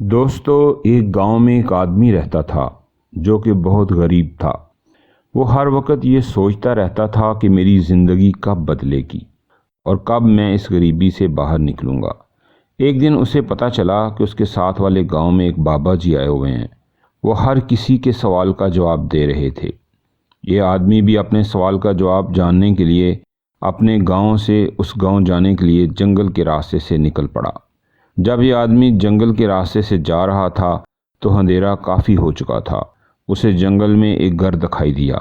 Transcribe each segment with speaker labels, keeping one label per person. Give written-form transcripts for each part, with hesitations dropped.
Speaker 1: دوستو، ایک گاؤں میں ایک آدمی رہتا تھا جو کہ بہت غریب تھا۔ وہ ہر وقت یہ سوچتا رہتا تھا کہ میری زندگی کب بدلے گی اور کب میں اس غریبی سے باہر نکلوں گا۔ ایک دن اسے پتہ چلا کہ اس کے ساتھ والے گاؤں میں ایک بابا جی آئے ہوئے ہیں۔ وہ ہر کسی کے سوال کا جواب دے رہے تھے۔ یہ آدمی بھی اپنے سوال کا جواب جاننے کے لیے اپنے گاؤں سے اس گاؤں جانے کے لیے جنگل کے راستے سے نکل پڑا۔ جب یہ آدمی جنگل کے راستے سے جا رہا تھا تو اندھیرا کافی ہو چکا تھا۔ اسے جنگل میں ایک گھر دکھائی دیا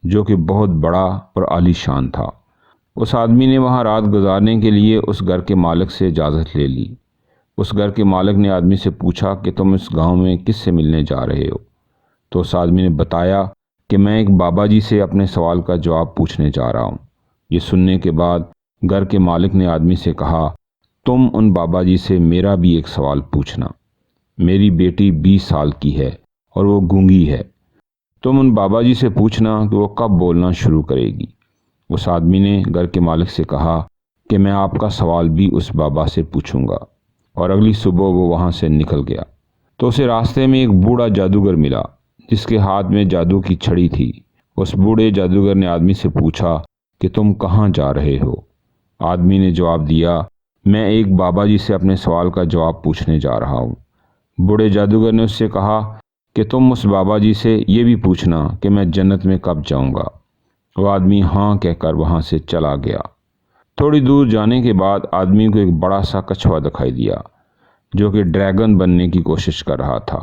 Speaker 1: جو کہ بہت بڑا اور عالی شان تھا۔ اس آدمی نے وہاں رات گزارنے کے لیے اس گھر کے مالک سے اجازت لے لی۔ اس گھر کے مالک نے آدمی سے پوچھا کہ تم اس گاؤں میں کس سے ملنے جا رہے ہو؟ تو اس آدمی نے بتایا کہ میں ایک بابا جی سے اپنے سوال کا جواب پوچھنے جا رہا ہوں۔ یہ سننے کے بعد گھر کے مالک نے آدمی سے کہا، تم ان بابا جی سے میرا بھی ایک سوال پوچھنا۔ میری بیٹی 20 سال کی ہے اور وہ گونگی ہے۔ تم ان بابا جی سے پوچھنا کہ وہ کب بولنا شروع کرے گی۔ اس آدمی نے گھر کے مالک سے کہا کہ میں آپ کا سوال بھی اس بابا سے پوچھوں گا، اور اگلی صبح وہ وہاں سے نکل گیا تو اسے راستے میں ایک بوڑھا جادوگر ملا جس کے ہاتھ میں جادو کی چھڑی تھی۔ اس بوڑھے جادوگر نے آدمی سے پوچھا کہ تم کہاں جا رہے ہو؟ آدمی نے جواب دیا، میں ایک بابا جی سے اپنے سوال کا جواب پوچھنے جا رہا ہوں۔ بوڑھے جادوگر نے اس سے کہا کہ تم اس بابا جی سے یہ بھی پوچھنا کہ میں جنت میں کب جاؤں گا۔ وہ آدمی ہاں کہہ کر وہاں سے چلا گیا۔ تھوڑی دور جانے کے بعد آدمی کو ایک بڑا سا کچھوا دکھائی دیا جو کہ ڈریگن بننے کی کوشش کر رہا تھا۔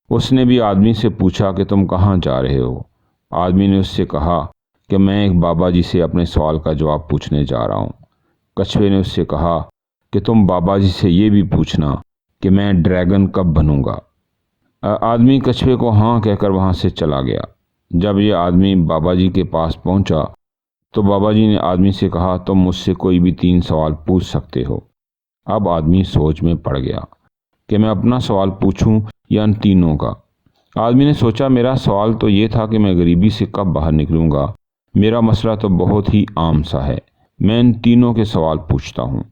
Speaker 1: اس نے بھی آدمی سے پوچھا کہ تم کہاں جا رہے ہو؟ آدمی نے اس سے کہا کہ میں ایک بابا جی سے اپنے سوال کا جواب پوچھنے جا رہا ہوں۔ کچھوے نے اس سے کہا کہ تم بابا جی سے یہ بھی پوچھنا کہ میں ڈریگن کب بنوں گا۔ آدمی کچھوے کو ہاں کہہ کر وہاں سے چلا گیا۔ جب یہ آدمی بابا جی کے پاس پہنچا تو بابا جی نے آدمی سے کہا، تم مجھ سے کوئی بھی 3 سوال پوچھ سکتے ہو۔ اب آدمی سوچ میں پڑ گیا کہ میں اپنا سوال پوچھوں یا ان تینوں کا۔ آدمی نے سوچا، میرا سوال تو یہ تھا کہ میں غریبی سے کب باہر نکلوں گا۔ میرا مسئلہ تو بہت ہی عام سا ہے، میں ان تینوں کے سوال پوچھتا ہوں۔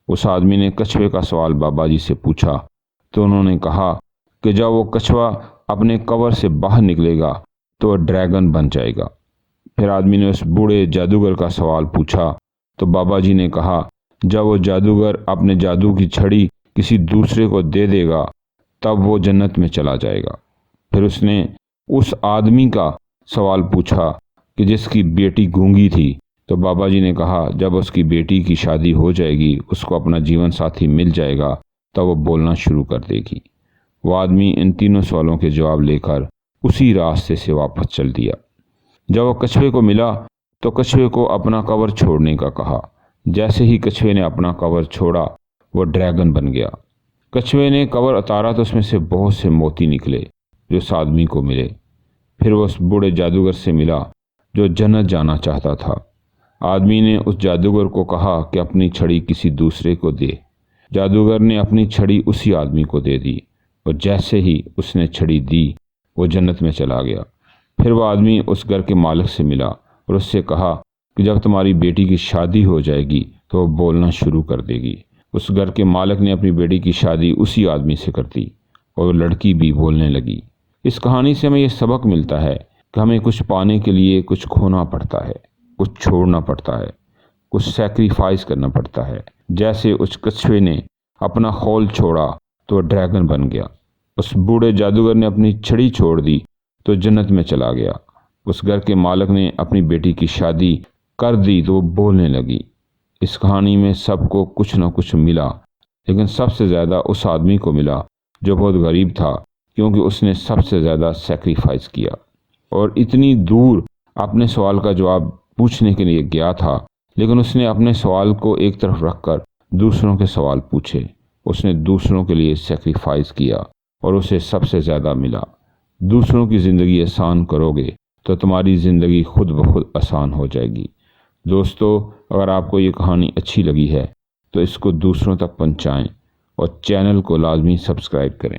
Speaker 1: اس آدمی نے کچھوے کا سوال بابا جی سے پوچھا تو انہوں نے کہا کہ جب وہ کچھوا اپنے کور سے باہر نکلے گا تو وہ ڈریگن بن جائے گا۔ پھر آدمی نے اس بوڑھے جادوگر کا سوال پوچھا تو بابا جی نے کہا، جب وہ جادوگر اپنے جادو کی چھڑی کسی دوسرے کو دے دے گا تب وہ جنت میں چلا جائے گا۔ پھر اس نے اس آدمی کا سوال پوچھا کہ جس کی بیٹی گونگی تھی، تو بابا جی نے کہا، جب اس کی بیٹی کی شادی ہو جائے گی، اس کو اپنا جیون ساتھی مل جائے گا، تب وہ بولنا شروع کر دے گی۔ وہ آدمی ان تینوں سوالوں کے جواب لے کر اسی راستے سے واپس چل دیا۔ جب وہ کچھوے کو ملا تو کچھوے کو اپنا کور چھوڑنے کا کہا۔ جیسے ہی کچھوے نے اپنا کور چھوڑا وہ ڈریگن بن گیا۔ کچھوے نے کور اتارا تو اس میں سے بہت سے موتی نکلے جو اس آدمی کو ملے۔ پھر وہ اس بوڑھے جادوگر سے ملا جو جنت جانا چاہتا تھا۔ آدمی نے اس جادوگر کو کہا کہ اپنی چھڑی کسی دوسرے کو دے۔ جادوگر نے اپنی چھڑی اسی آدمی کو دے دی، اور جیسے ہی اس نے چھڑی دی وہ جنت میں چلا گیا۔ پھر وہ آدمی اس گھر کے مالک سے ملا اور اس سے کہا کہ جب تمہاری بیٹی کی شادی ہو جائے گی تو وہ بولنا شروع کر دے گی۔ اس گھر کے مالک نے اپنی بیٹی کی شادی اسی آدمی سے کر دی اور وہ لڑکی بھی بولنے لگی۔ اس کہانی سے ہمیں یہ سبق ملتا ہے کہ ہمیں کچھ پانے کے لیے کچھ کھونا پڑتا ہے، کچھ چھوڑنا پڑتا ہے، کچھ سیکریفائز کرنا پڑتا ہے۔ جیسے اس کچھوے نے اپنا خول چھوڑا تو وہ ڈریگن بن گیا۔ اس بوڑھے جادوگر نے اپنی چھڑی چھوڑ دی تو جنت میں چلا گیا۔ اس گھر کے مالک نے اپنی بیٹی کی شادی کر دی تو وہ بولنے لگی۔ اس کہانی میں سب کو کچھ نہ کچھ ملا، لیکن سب سے زیادہ اس آدمی کو ملا جو بہت غریب تھا، کیونکہ اس نے سب سے زیادہ سیکریفائز کیا اور اتنی دور اپنے سوال کا جواب پوچھنے کے لیے گیا تھا، لیکن اس نے اپنے سوال کو ایک طرف رکھ کر دوسروں کے سوال پوچھے۔ اس نے دوسروں کے لیے سیکریفائز کیا اور اسے سب سے زیادہ ملا۔ دوسروں کی زندگی آسان کرو گے تو تمہاری زندگی خود بخود آسان ہو جائے گی۔ دوستو، اگر آپ کو یہ کہانی اچھی لگی ہے تو اس کو دوسروں تک پہنچائیں اور چینل کو لازمی سبسکرائب کریں۔